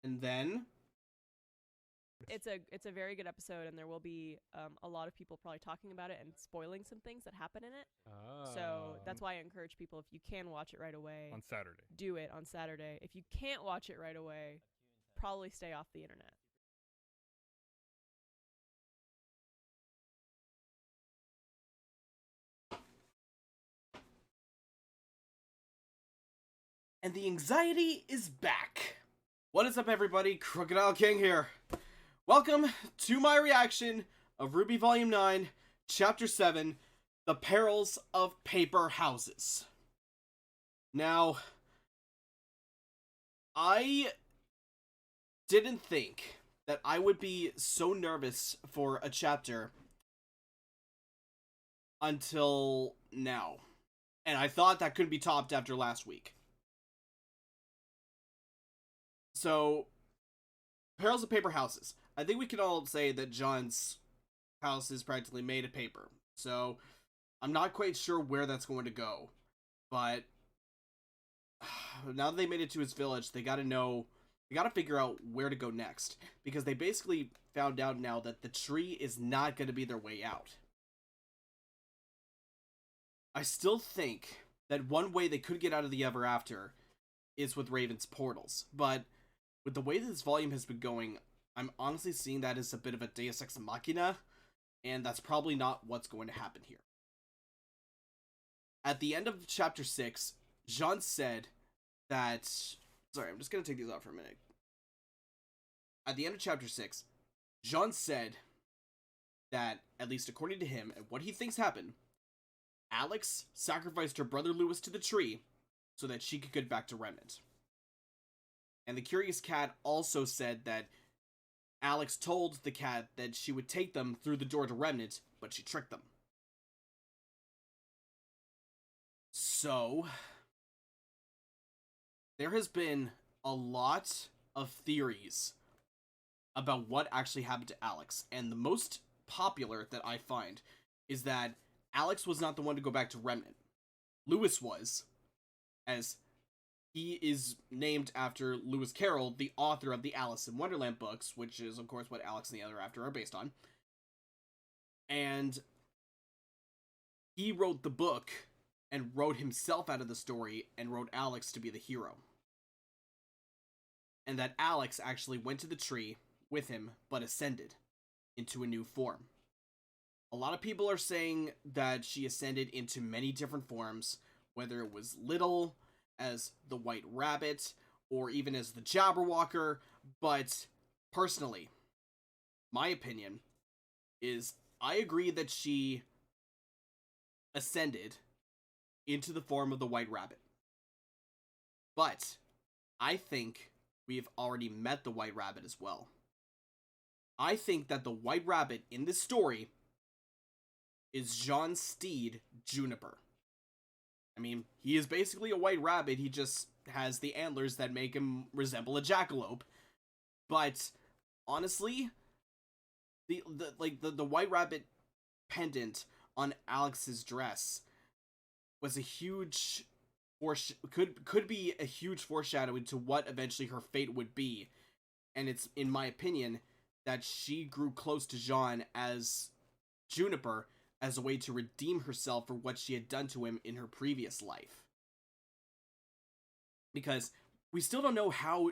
And then It's a very good episode, and there will be a lot of people probably talking about it and spoiling some things that happen in it. So that's why I encourage people, if you can watch it right away on Saturday. do it on Saturday. If you can't watch it right away, probably stay off the internet. and the anxiety is back. What is up, everybody? Crocodile King here. Welcome to my reaction of RWBY Volume 9, Chapter 7, The Perils of Paper Houses. Now, I didn't think that I would be so nervous for a chapter until now. And I thought that couldn't be topped after last week. So, Perils of Paper Houses. I think we can all say that Jaune's house is practically made of paper. So, I'm not quite sure where that's going to go. But, now that they made it to his village, they gotta know, they gotta figure out where to go next. Because they basically found out now that the tree is not gonna be their way out. I still think that one way they could get out of the Ever After is with Raven's portals. But, with the way this volume has been going, I'm honestly seeing that as a bit of a Deus Ex Machina, and that's probably not what's going to happen here. At the end of Chapter 6, Jaune said that... Sorry, I'm just going to take these off for a minute. At the end of Chapter 6, Jaune said that, at least according to him, and what he thinks happened, Alex sacrificed her brother Lewis to the tree so that she could get back to Remnant. And the Curious Cat also said that Alex told the cat that she would take them through the door to Remnant, but she tricked them. So, there has been a lot of theories about what actually happened to Alex, and the most popular that I find is that Alex was not the one to go back to Remnant. Lewis was, as he is named after Lewis Carroll, the author of the Alice in Wonderland books, which is, of course, what Alex and the Ever After are based on. And he wrote the book and wrote himself out of the story and wrote Alex to be the hero. And that Alex actually went to the tree with him, but ascended into a new form. A lot of people are saying that she ascended into many different forms, whether it was little, as the White Rabbit, or even as the Jabberwocker, but personally, my opinion is I agree that she ascended into the form of the White Rabbit. But I think we have already met the White Rabbit as well. I think that the White Rabbit in this story is Jaune's steed, Juniper. I mean, he is basically a white rabbit, he just has the antlers that make him resemble a jackalope. But, honestly, the white rabbit pendant on Alex's dress was a huge could be a huge foreshadowing to what eventually her fate would be. And it's, in my opinion, that she grew close to Jaune as Juniper as a way to redeem herself for what she had done to him in her previous life. Because we still don't know how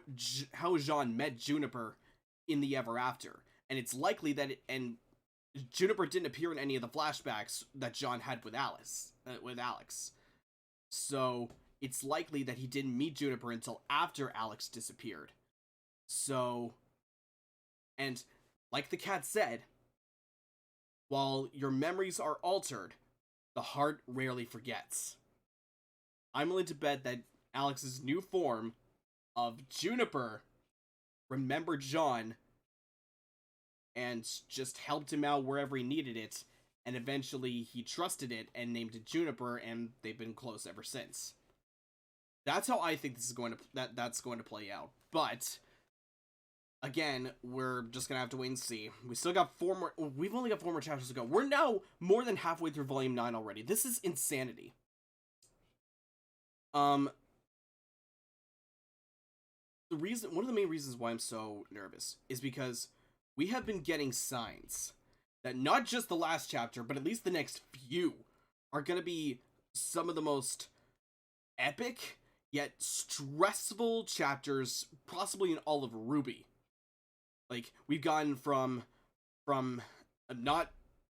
Jaune met Juniper in the Ever After, and it's likely that Juniper didn't appear in any of the flashbacks that Jaune had with Alex. So it's likely that he didn't meet Juniper until after Alex disappeared. So, and like the cat said, while your memories are altered, the heart rarely forgets. I'm willing to bet that Alex's new form of Juniper remembered Jaune and just helped him out wherever he needed it, and eventually he trusted it and named it Juniper, and they've been close ever since. That's how I think this is going to that's going to play out. But again, we're just gonna have to wait and see. We still got we've only got 4 more chapters to go. We're now more than halfway through Volume 9 already. This is insanity. one of the main reasons why I'm so nervous is because we have been getting signs that not just the last chapter, but at least the next few are going to be some of the most epic yet stressful chapters possibly in all of RWBY. Like, we've gone from not,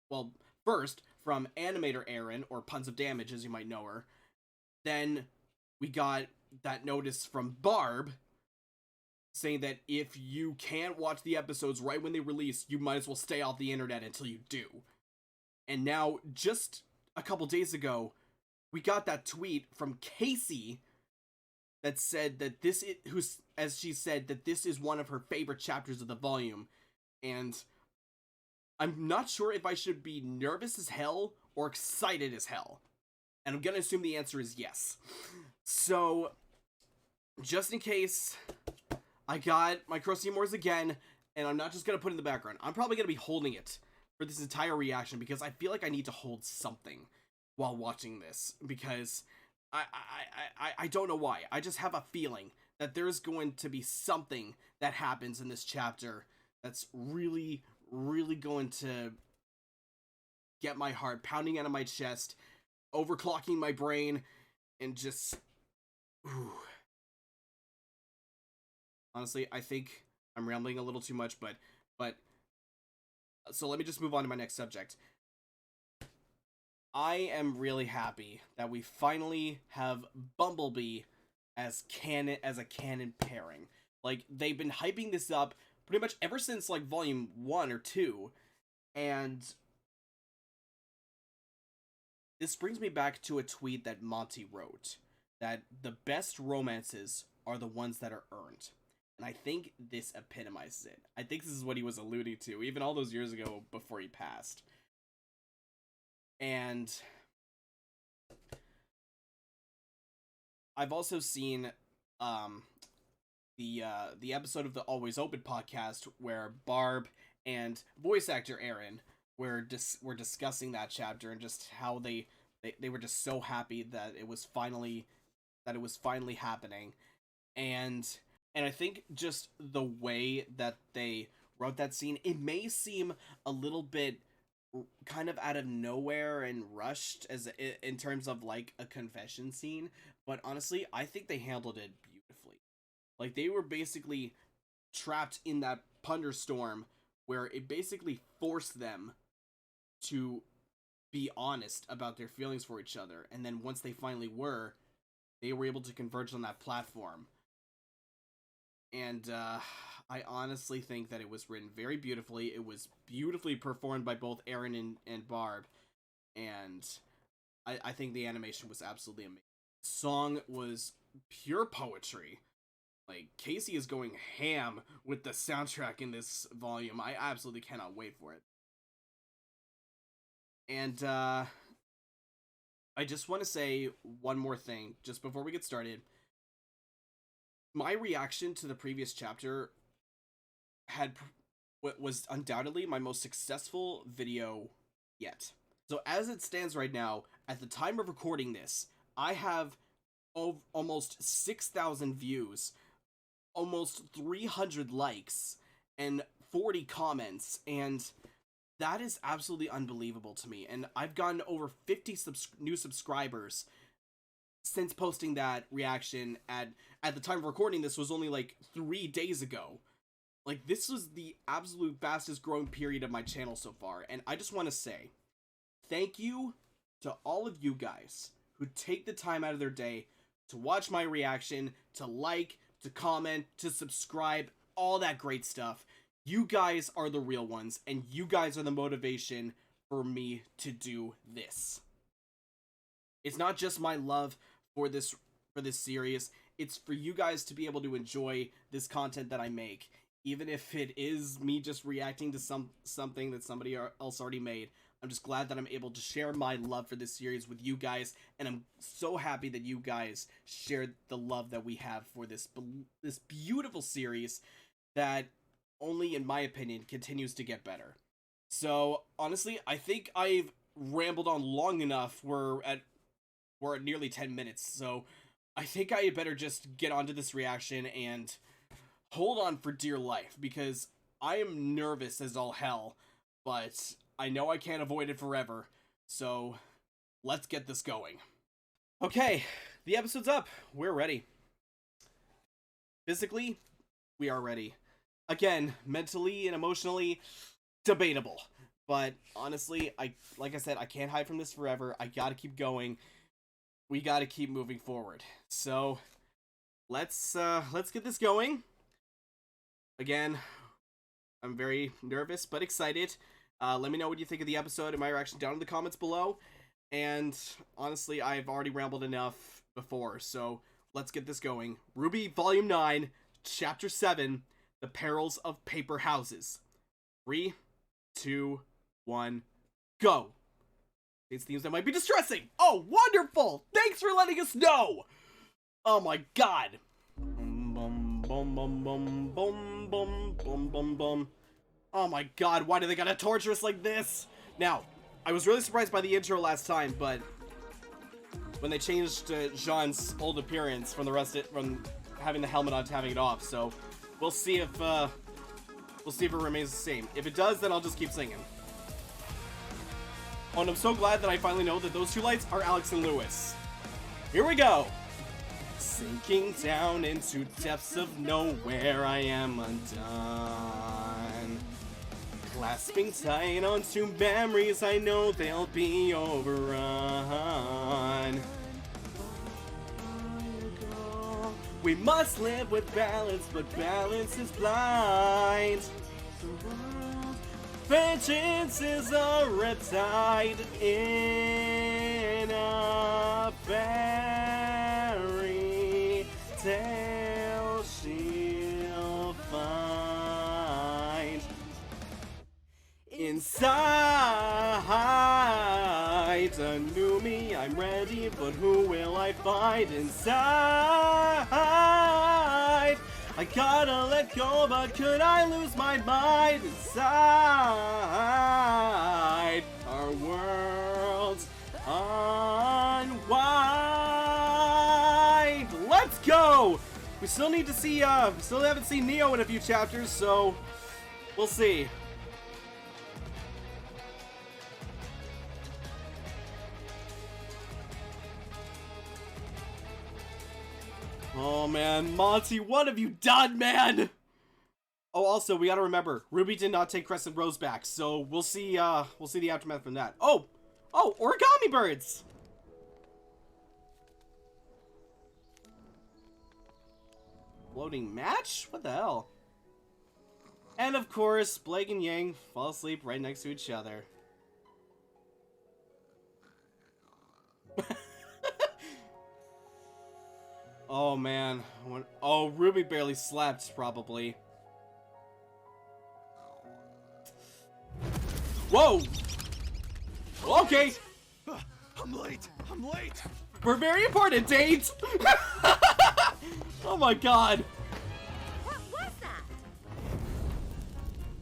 well, first from animator Erin, or Puns of Damage as you might know her. Then we got that notice from Barb saying that if you can't watch the episodes right when they release, you might as well stay off the internet until you do. And now, just a couple days ago, we got that tweet from Casey that said that as she said, that this is one of her favorite chapters of the volume. And I'm not sure if I should be nervous as hell or excited as hell. And I'm gonna assume the answer is yes. So, just in case, I got my Crusty Moors again, and I'm not just gonna put it in the background. I'm probably gonna be holding it for this entire reaction because I feel like I need to hold something while watching this, because I don't know why. I just have a feeling that there's going to be something that happens in this chapter that's really, really going to get my heart pounding out of my chest, overclocking my brain, and just... Ooh. Honestly, I think I'm rambling a little too much, but so let me just move on to my next subject. I am really happy that we finally have Bumbleby as a canon pairing. Like, they've been hyping this up pretty much ever since, like, volume 1 or 2, and this brings me back to a tweet that Monty wrote, that the best romances are the ones that are earned. And I think this epitomizes it. I think this is what he was alluding to, even all those years ago before he passed. And I've also seen the episode of the Always Open podcast where Barb and voice actor Erin were discussing that chapter, and just how they were just so happy that it was finally happening. And I think just the way that they wrote that scene, it may seem a little bit kind of out of nowhere and rushed in terms of like a confession scene, but honestly, I think they handled it beautifully. Like, they were basically trapped in that thunderstorm where it basically forced them to be honest about their feelings for each other, and then once they finally were, they were able to converge on that platform. And I honestly think that it was written very beautifully. It was beautifully performed by both Erin and Barb. And I think the animation was absolutely amazing. The song was pure poetry. Like, Casey is going ham with the soundtrack in this volume. I absolutely cannot wait for it. And I just want to say one more thing just before we get started. My reaction to the previous chapter was undoubtedly my most successful video yet. So as it stands right now, at the time of recording this, I have almost 6,000 views, almost 300 likes, and 40 comments, and that is absolutely unbelievable to me. And I've gotten over 50 new subscribers since posting that reaction. At the time of recording, this was only like 3 days ago. Like, this was the absolute fastest growing period of my channel so far, and I just want to say thank you to all of you guys who take the time out of their day to watch my reaction, to like, to comment, to subscribe, all that great stuff. You guys are the real ones, and you guys are the motivation for me to do this. It's not just my love for this series, it's for you guys to be able to enjoy this content that I make, even if it is me just reacting to something that somebody else already made. I'm just glad that I'm able to share my love for this series with you guys, and I'm so happy that you guys shared the love that we have for this beautiful series that only, in my opinion, continues to get better. So, honestly, I think I've rambled on long enough. We're at nearly 10 minutes, so I think I better just get onto this reaction and hold on for dear life, because I am nervous as all hell, but I know I can't avoid it forever, so let's get this going. Okay, the episode's up. We're ready. Physically, we are ready. Again, mentally and emotionally, debatable. But honestly, like I said, I can't hide from this forever. I gotta keep going. We gotta keep moving forward. So, let's get this going. Again, I'm very nervous but excited. Let me know what you think of the episode and my reaction down in the comments below. And honestly, I've already rambled enough before, so let's get this going. RWBY Volume 9, Chapter 7, The Perils of Paper Houses. 3, 2, 1, go! These themes that might be distressing! Oh, wonderful! Thanks for letting us know! Oh my god! Bum, bum, bum, bum, bum, bum, bum, bum, bum. Oh my god, why do they gotta torture us like this? Now, I was really surprised by the intro last time, but when they changed Jaune's old appearance from from having the helmet on to having it off, so we'll see if it remains the same. If it does, then I'll just keep singing. Oh, and I'm so glad that I finally know that those two lights are Alex and Lewis. Here we go! Sinking down into depths of nowhere, I am undone. Clasping tight onto memories, I know they'll be overrun. We must live with balance, but balance is blind. Vengeance is a riptide in a fairy tale she'll find. Inside a new me, I'm ready, but who will I find inside? I gotta let go, but could I lose my mind inside? Our worlds unwind. Let's go! We still need to see, still haven't seen Neo in a few chapters, so we'll see. Oh man, Monty, what have you done, man? Oh, also, we gotta remember, RWBY did not take Crescent Rose back, so we'll see the aftermath from that. Oh, origami birds! Floating match? What the hell? And of course, Blake and Yang fall asleep right next to each other. Oh man. Oh, RWBY barely slept, probably. Whoa! Okay! I'm late! We're very important, Date! Oh my god! What was that?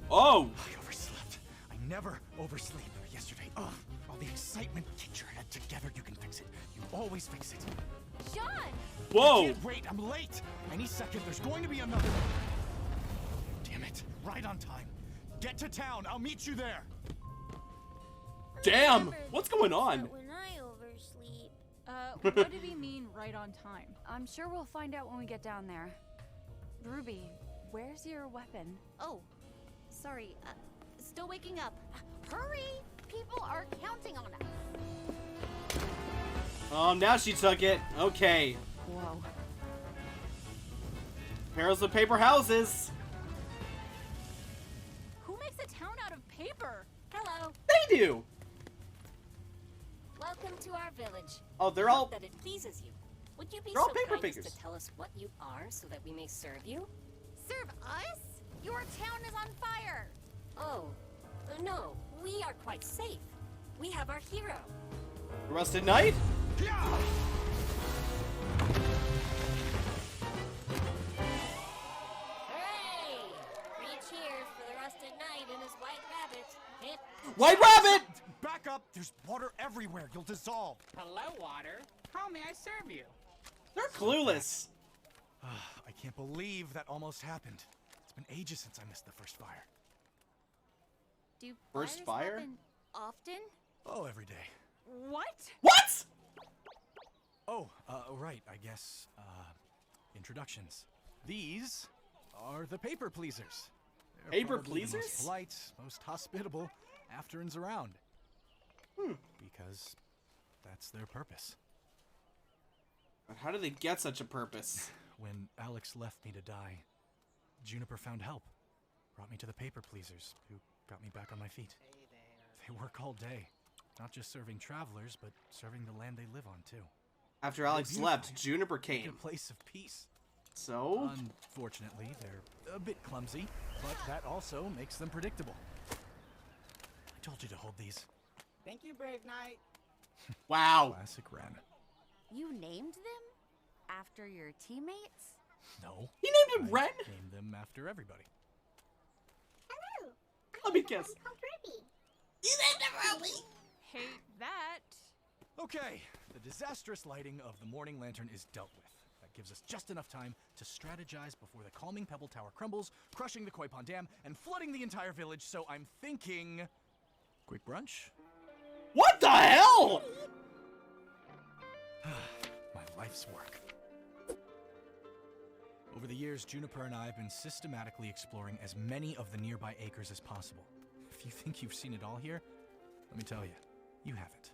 Oh! I overslept. I never oversleep. Yesterday, all the excitement. Get your head together, you can fix it. You always fix it. Jaune! Whoa! I can't wait, I'm late! Any second, there's going to be another... Damn it, right on time. Get to town, I'll meet you there! Damn! What's going on? When I oversleep. What did he mean right on time? I'm sure we'll find out when we get down there. RWBY, where's your weapon? Oh, sorry. Still waking up. Hurry! People are counting on us. Oh, now she took it. Okay. Whoa. Perils of Paper Houses. Who makes a town out of paper? Hello. They do. Welcome to our village. Oh, they're all... Hope that it pleases you. Would you be They're all so paper kind as figures. to tell us what you are so that we may serve you? Serve us? Your town is on fire! Oh, no. We are quite safe. We have our hero. Rusted Knight? Yeah! Hooray! 3 cheers for the rusted knight and his white rabbit. Hip. White Rabbit! Back up! There's water everywhere. You'll dissolve. Hello, water. How may I serve you? They're clueless. I can't believe that almost happened. It's been ages since I missed the first fire. Do First fires fire? happen often? Oh, every day. What? What? Oh, right, I guess, introductions. These are the paper pleasers. They're Paper probably the pleasers? most polite, most hospitable afterns around. Because that's their purpose. But how do they get such a purpose? When Alex left me to die, Juniper found help. Brought me to the paper pleasers, who got me back on my feet. They work all day. Not just serving travelers, but serving the land they live on, too. After Alex beautiful. left, Juniper A came. place of peace. So? Unfortunately, they're a bit clumsy, but that also makes them predictable. I told you to hold these. Thank you, Brave Knight. Wow. Classic Ren. You named them? After your teammates? No. He named him I Ren? named them after everybody. Hello. Let me guess. I'm called Ruby. He named him Ruby! Hate that. Okay, the disastrous lighting of the morning lantern is dealt with. That gives us just enough time to strategize before the calming Pebble Tower crumbles, crushing the Koi Pond Dam, and flooding the entire village, so I'm thinking... quick brunch? What the hell? My life's work. Over the years, Juniper and I have been systematically exploring as many of the nearby acres as possible. If you think you've seen it all here, let me tell you, you haven't.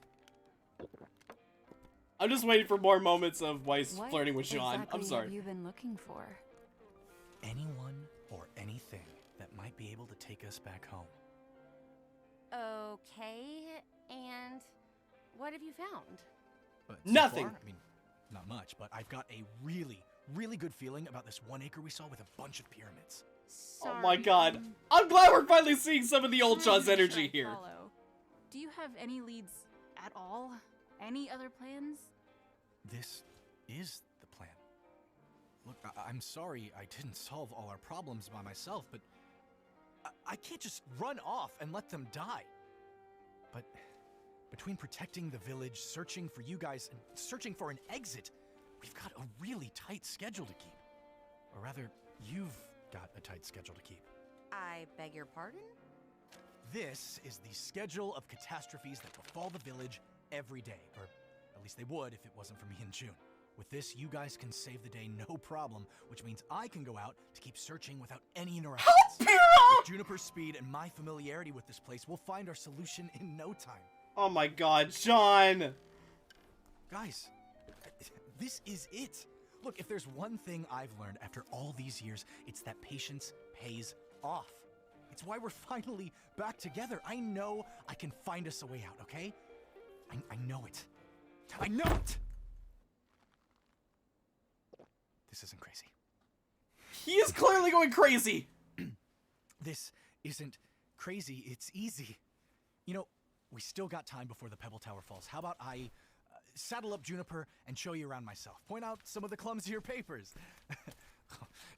I'm just waiting for more moments of Weiss What flirting with Jaune. exactly I'm sorry. have you been looking for? Anyone or anything that might be able to take us back home. Okay, and what have you found? But Nothing. far, I mean, not much, but I've got a really, really good feeling about this 1 acre we saw with a bunch of pyramids. Oh my god. I'm glad we're finally seeing some of the old Jaune's Trying to energy make sure I here. follow. Do you have any leads at all? Any other plans? This is the plan. Look, I'm sorry I didn't solve all our problems by myself, but I can't just run off and let them die. But between protecting the village, searching for you guys, and searching for an exit, we've got a really tight schedule to keep. Or rather, you've got a tight schedule to keep. I beg your pardon? This is the schedule of catastrophes that befall the village every day, or at least they would if it wasn't for me and Jaune. With this, you guys can save the day no problem, which means I can go out to keep searching without any interruptions. With Juniper's speed and my familiarity with this place, we'll find our solution in no time. Oh my god, Jaune! Guys, this is it. Look, if there's one thing I've learned after all these years, it's that patience pays off. It's why we're finally back together. I know I can find us a way out, okay? I know it. I know it! This isn't crazy. He is clearly going crazy! This isn't crazy, it's easy. You know, we still got time before the Pebble Tower falls. How about I saddle up Juniper and show you around myself? Point out some of the clumsier papers.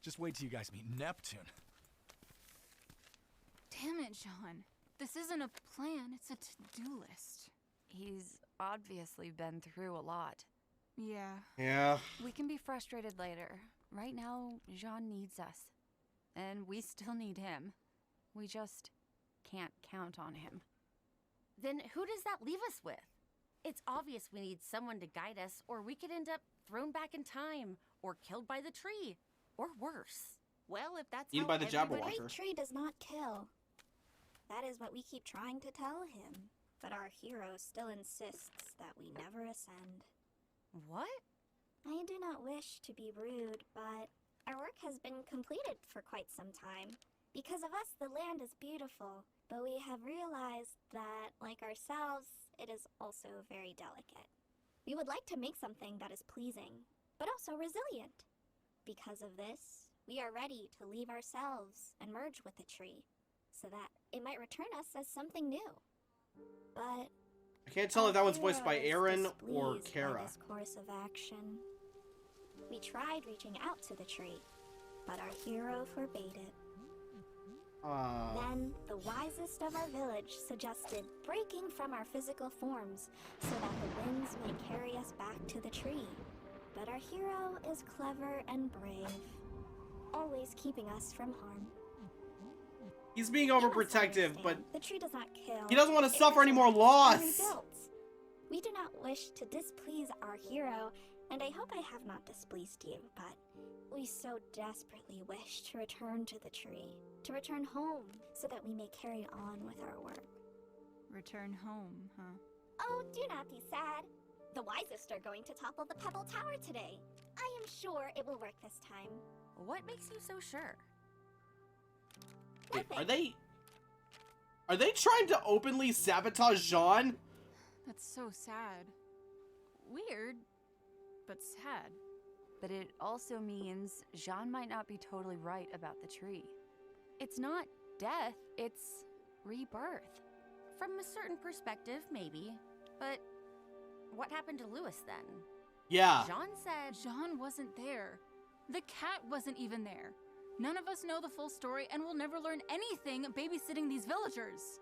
Just wait till you guys meet Neptune. Damn it, Jaune. This isn't a plan, it's a to-do list. He's obviously been through a lot. Yeah. Yeah. We can be frustrated later. Right now, Jaune needs us. And we still need him. We just can't count on him. Then who does that leave us with? It's obvious we need someone to guide us, or we could end up thrown back in time, or killed by the tree, or worse. Well, if that's Eaten how by the everybody... Jabberwocker. Great tree does not kill. That is what we keep trying to tell him. But our hero still insists that we never ascend. What? I do not wish to be rude, but our work has been completed for quite some time. Because of us, the land is beautiful, but we have realized that, like ourselves, it is also very delicate. We would like to make something that is pleasing, but also resilient. Because of this, we are ready to leave ourselves and merge with the tree, so that it might return us as something new. But I can't tell if that one's voiced by hero is Aaron or displeased by Kara. this course of action. We tried reaching out to the tree, but our hero forbade it. Then, the wisest of our village suggested breaking from our physical forms so that the winds may carry us back to the tree. but our hero is clever and brave, always keeping us from harm. He's being You must overprotective, but understand, the tree does not kill. he doesn't want to It suffer any more resurrects loss. and rebuilds. We do not wish to displease our hero, and I hope I have not displeased you, but we so desperately wish to return to the tree, to return home, so that we may carry on with our work. Return home, huh? Oh, do not be sad. The wisest are going to topple the Pebble Tower today. I am sure it will work this time. What makes you so sure? Wait, are they trying to openly sabotage Jaune? That's so sad. Weird, but sad. But it also means Jaune might not be totally right about the tree. It's not death, it's rebirth. From a certain perspective, maybe. But what happened to Lewis then? Yeah. Jaune said Jaune wasn't there. The cat wasn't even there. None of us know the full story and we'll never learn anything babysitting these villagers.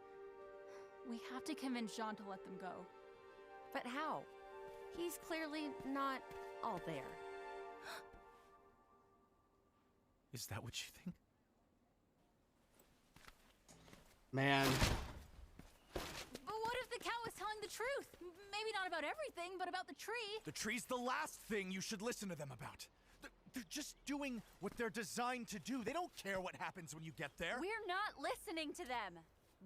We have to convince Jaune to let them go. But how? He's clearly not all there. Is that what you think? Man. But what if the cat was telling the truth? Maybe not about everything, but about the tree. The tree's the last thing you should listen to them about. They're just doing what they're designed to do. They don't care what happens when you get there. We're not listening to them.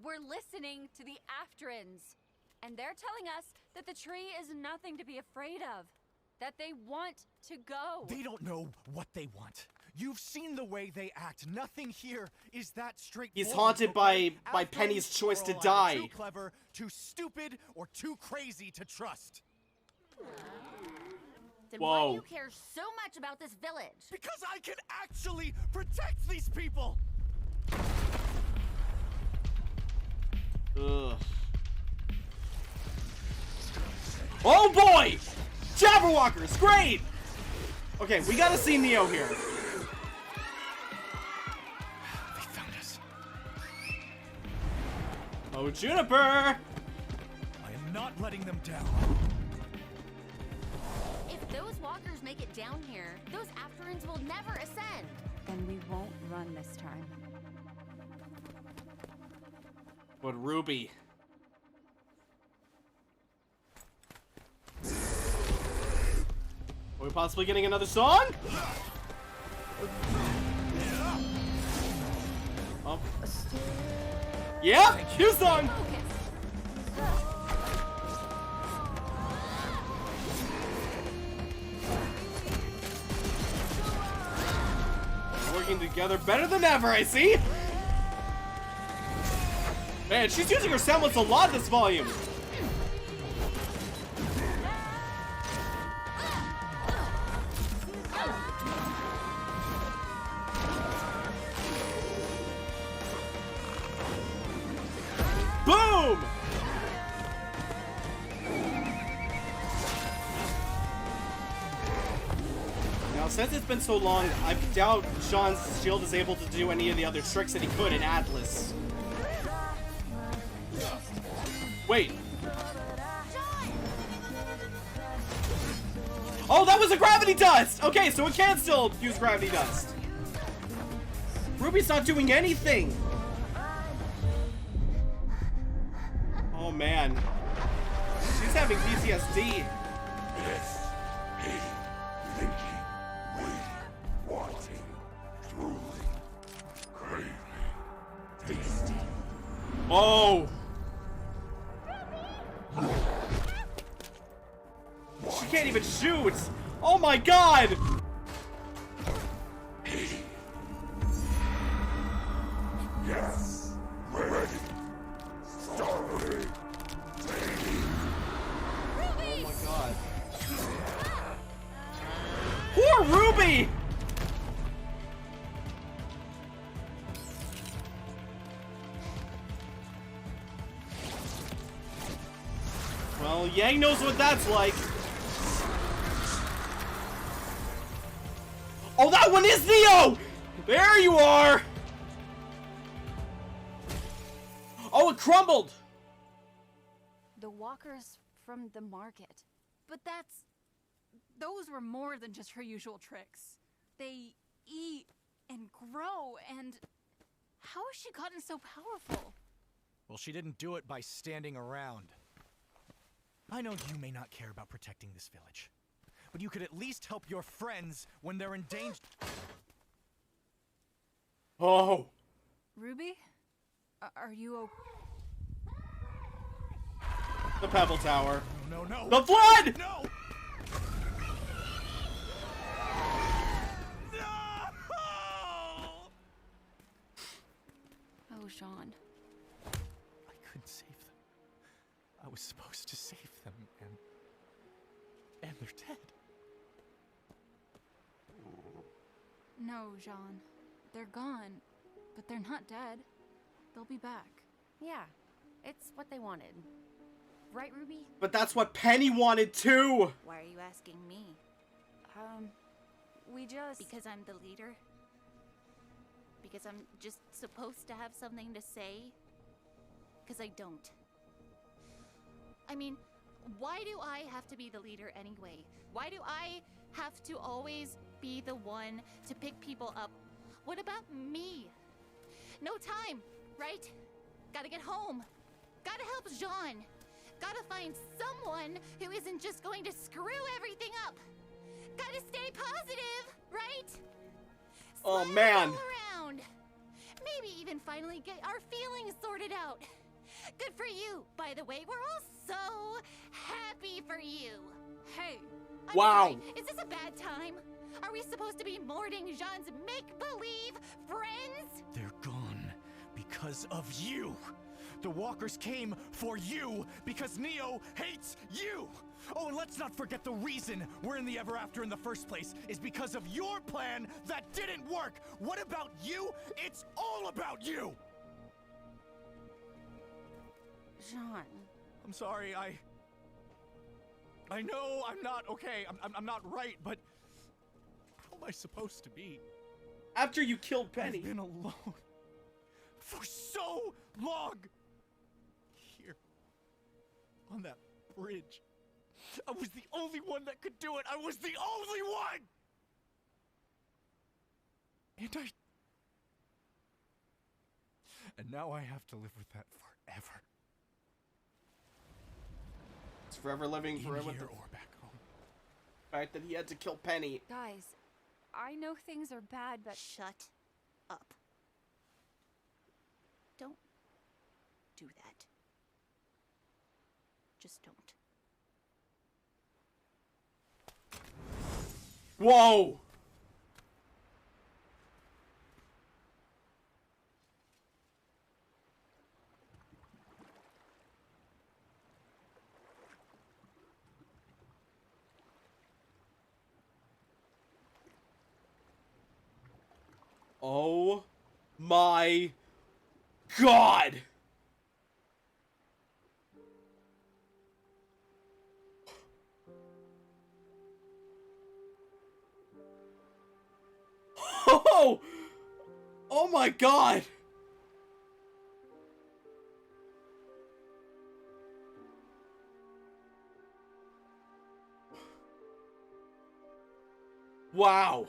We're listening to the Afterans. And they're telling us that the tree is nothing to be afraid of. That they want to go. They don't know what they want. You've seen the way they act. Nothing here is that straightforward. He's haunted by Afterans Penny's choice are to either die. Too clever, too stupid, or too crazy to trust. Then Whoa. why do you care so much about this village? Because I can actually protect these people. Ugh. Oh boy! Jabberwockers, great! Okay, we gotta see Neo here. They found us. Oh, Juniper! I am not letting them down. If those walkers make it down here, those Afterans will never ascend. Then we won't run this time. But Ruby. Are we possibly getting another song? Oh. Yeah, cue song! Working together better than ever, I see! Man, she's using her semblance a lot this volume. Boom! Now, since it's been so long, I doubt Jaune's shield is able to do any of the other tricks that he could in Atlas. Wait. Oh, that was a gravity dust! Okay, so it can still use gravity dust. Ruby's not doing anything. Oh, man. She's having PTSD. Oh! She can't even shoot! Oh my god! Yes, ready. Starting. Oh my god. Poor Ruby! Well, Yang knows what that's like. Oh, that one is Neo! There you are! Oh, it crumbled! The walkers from the market. But those were more than just her usual tricks. They eat and grow, and how has she gotten so powerful? Well, she didn't do it by standing around. I know you may not care about protecting this village, but you could at least help your friends when they're in danger. Oh! Ruby? Are you okay? The Pebble Tower. No, no, no! The flood! No! Oh, Jaune. I couldn't save them. I was supposed to save them, and they're dead. No, Jaune. They're gone, but they're not dead. They'll be back. Yeah, it's what they wanted. Right, Ruby? But that's what Penny wanted too! Why are you asking me? We just... Because I'm the leader? Because I'm just supposed to have something to say? Because I don't. I mean, why do I have to be the leader anyway? Why do I have to always be the one to pick people up? What about me? No time, right? Gotta get home. Gotta help Jaune. Gotta find someone who isn't just going to screw everything up. Gotta stay positive, right? Oh, Smile man. all around. Maybe even finally get our feelings sorted out. Good for you, by the way. We're all so happy for you. Hey! I'm Wow. sorry, is this a bad time? Are we supposed to be mourning Jaune's make-believe friends? They're gone because of you. The walkers came for you because Neo hates you. Oh, and let's not forget the reason we're in the Ever After in the first place is because of your plan that didn't work. What about you? It's all about you. Jaune. I'm sorry, I know I'm not okay. I'm not right, but how am I supposed to be? After you killed Penny. I've been alone for so long. Here, on that bridge. I was the only one that could do it. I was the only one! And now I have to live with that forever. It's forever living forever with the or back home. fact that he had to kill Penny. Guys, I know things are bad, but... Shut up. Don't do that. Just don't. Whoa! Oh my God! Oh! Oh my God! Wow!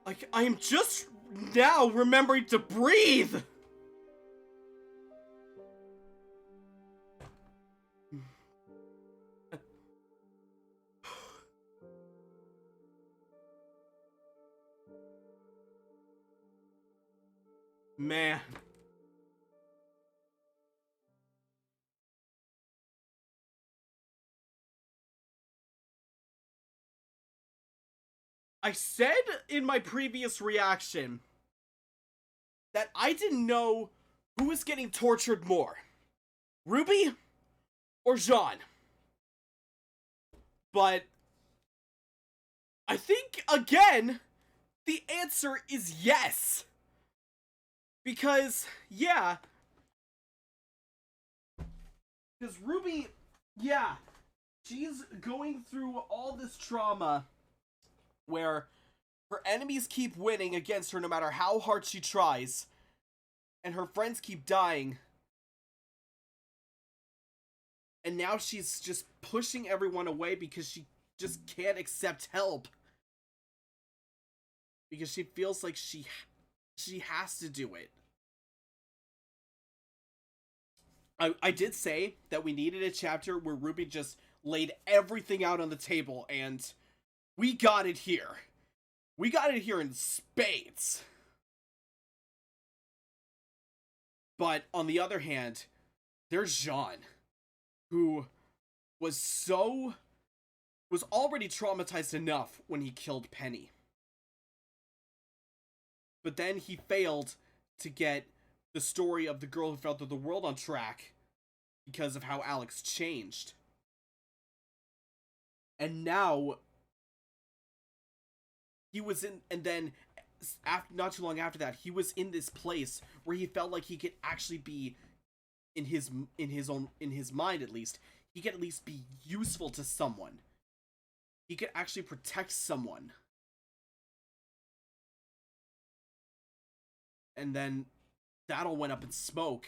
Like, I am just now remembering to breathe! Man. I said in my previous reaction that I didn't know who was getting tortured more, Ruby or Jaune. But I think, again, the answer is yes. Because, yeah. Because Ruby, yeah, she's going through all this trauma where her enemies keep winning against her no matter how hard she tries, and her friends keep dying. And now she's just pushing everyone away because she just can't accept help. Because she feels like she has to do it. I did say that we needed a chapter where RWBY just laid everything out on the table, and we got it here. We got it here in spades. But on the other hand, there's Jaune, who was already traumatized enough when he killed Penny. But then he failed to get the story of the girl who fell through the world on track because of how Alex changed. And now he was in, and then after, not too long after that, he was in this place where he felt like he could actually be, in his mind at least, he could at least be useful to someone. He could actually protect someone. And then that all went up in smoke.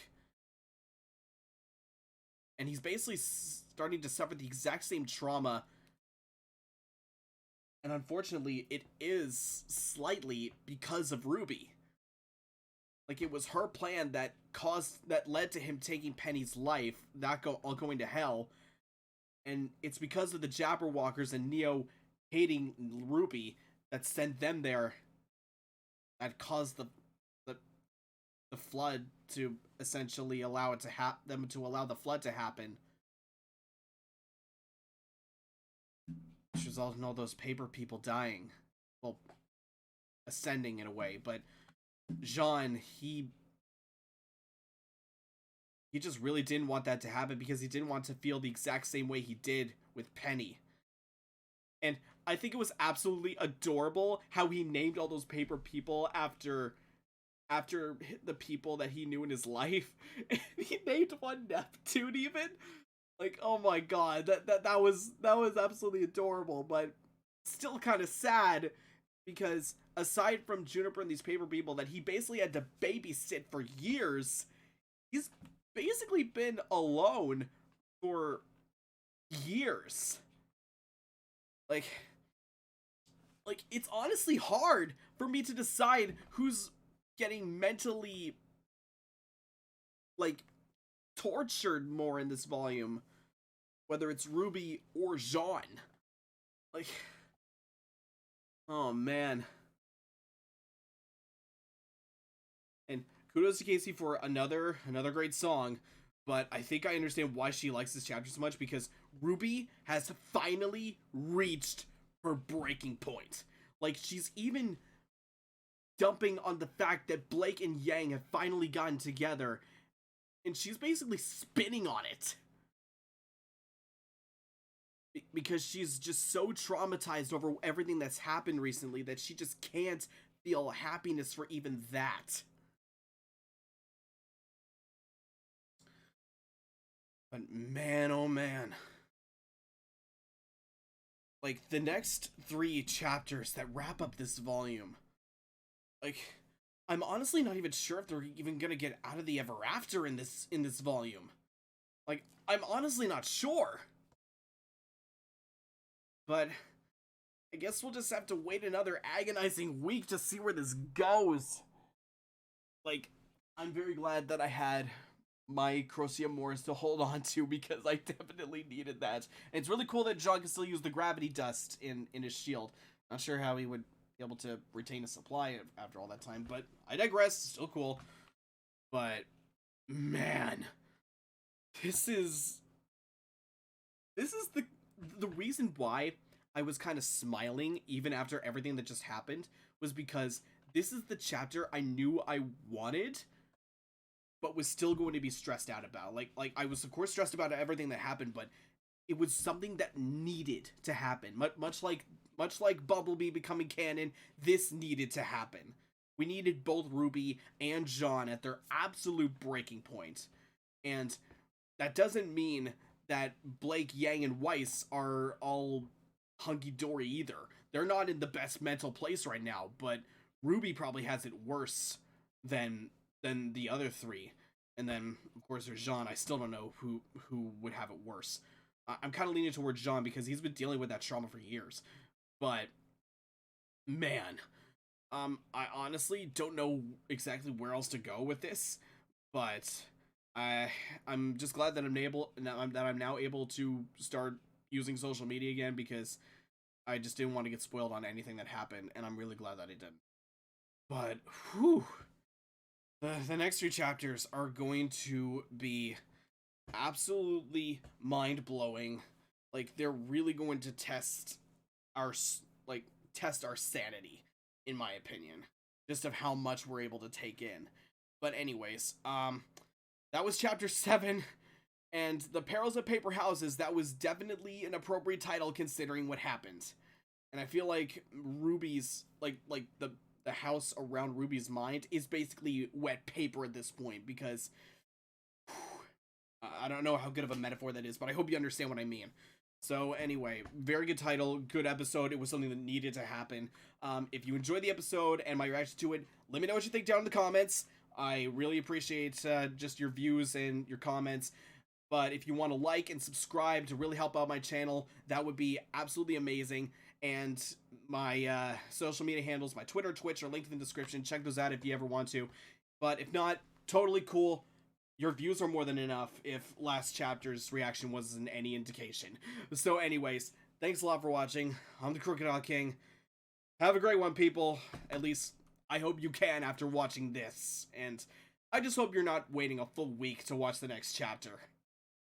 And he's basically starting to suffer the exact same trauma. And unfortunately, it is slightly because of RWBY. Like, it was her plan that led to him taking Penny's life, going to hell. And it's because of the Jabberwockers and Neo hating RWBY that sent them there, that caused the flood to essentially allow it to allow the flood to happen. Which resulted in all those paper people dying. Well, ascending in a way, but Jaune, he just really didn't want that to happen because he didn't want to feel the exact same way he did with Penny. And I think it was absolutely adorable how he named all those paper people after the people that he knew in his life. And he named one Neptune even. Like, oh my god, that was absolutely adorable, but still kind of sad because aside from Juniper and these paper people that he basically had to babysit for years, he's basically been alone for years. Like it's honestly hard for me to decide who's getting mentally, like, tortured more in this volume, whether it's RWBY or Jaune. Like, oh man. And kudos to Casey for another great song, but I think I understand why she likes this chapter so much, because RWBY has finally reached her breaking point. Like, she's even dumping on the fact that Blake and Yang have finally gotten together, and she's basically spinning on it. Because she's just so traumatized over everything that's happened recently that she just can't feel happiness for even that. But man, oh man. Like, the next 3 chapters that wrap up this volume, like, I'm honestly not even sure if they're even gonna get out of the Ever After in this volume. Like, I'm honestly not sure. But I guess we'll just have to wait another agonizing week to see where this goes. Like, I'm very glad that I had my Crocea Morris to hold on to, because I definitely needed that. And it's really cool that Jaune can still use the gravity dust in his shield. Not sure how he would be able to retain a supply after all that time, but I digress. Still cool. But man, this is the reason why I was kind of smiling even after everything that just happened, was because this is the chapter I knew I wanted, but was still going to be stressed out about. Like I was of course stressed about everything that happened, but it was something that needed to happen. Much like Bumbleby becoming canon, this needed to happen. We needed both RWBY and Jaune at their absolute breaking point. And that doesn't mean that Blake, Yang, and Weiss are all hunky-dory either. They're not in the best mental place right now, but RWBY probably has it worse than the other 3. And then, of course, there's Jaune. I still don't know who would have it worse. I'm kind of leaning towards Jaune because he's been dealing with that trauma for years. But, man, I honestly don't know exactly where else to go with this. But I'm just glad that I'm now able to start using social media again, because I just didn't want to get spoiled on anything that happened, and I'm really glad that I didn't. But, whew. The next 3 chapters are going to be absolutely mind-blowing. Like, they're really going to test our sanity, in my opinion. Just of how much we're able to take in. But anyways, that was chapter 7. And The Perils of Paper Houses, that was definitely an appropriate title considering what happened. And I feel like RWBY's, like the house around RWBY's mind is basically wet paper at this point, because I don't know how good of a metaphor that is, but I hope you understand what I mean. So anyway, very good title, good episode. It was something that needed to happen. If you enjoyed the episode and my reaction to it, let me know what you think down in the comments. I really appreciate just your views and your comments. But if you want to like and subscribe to really help out my channel, that would be absolutely amazing. And my social media handles, my Twitter, Twitch, are linked in the description. Check those out if you ever want to. But if not, totally cool. Your views are more than enough if last chapter's reaction wasn't any indication. So anyways, thanks a lot for watching. I'm the Crocodile King. Have a great one, people. At least, I hope you can after watching this. And I just hope you're not waiting a full week to watch the next chapter.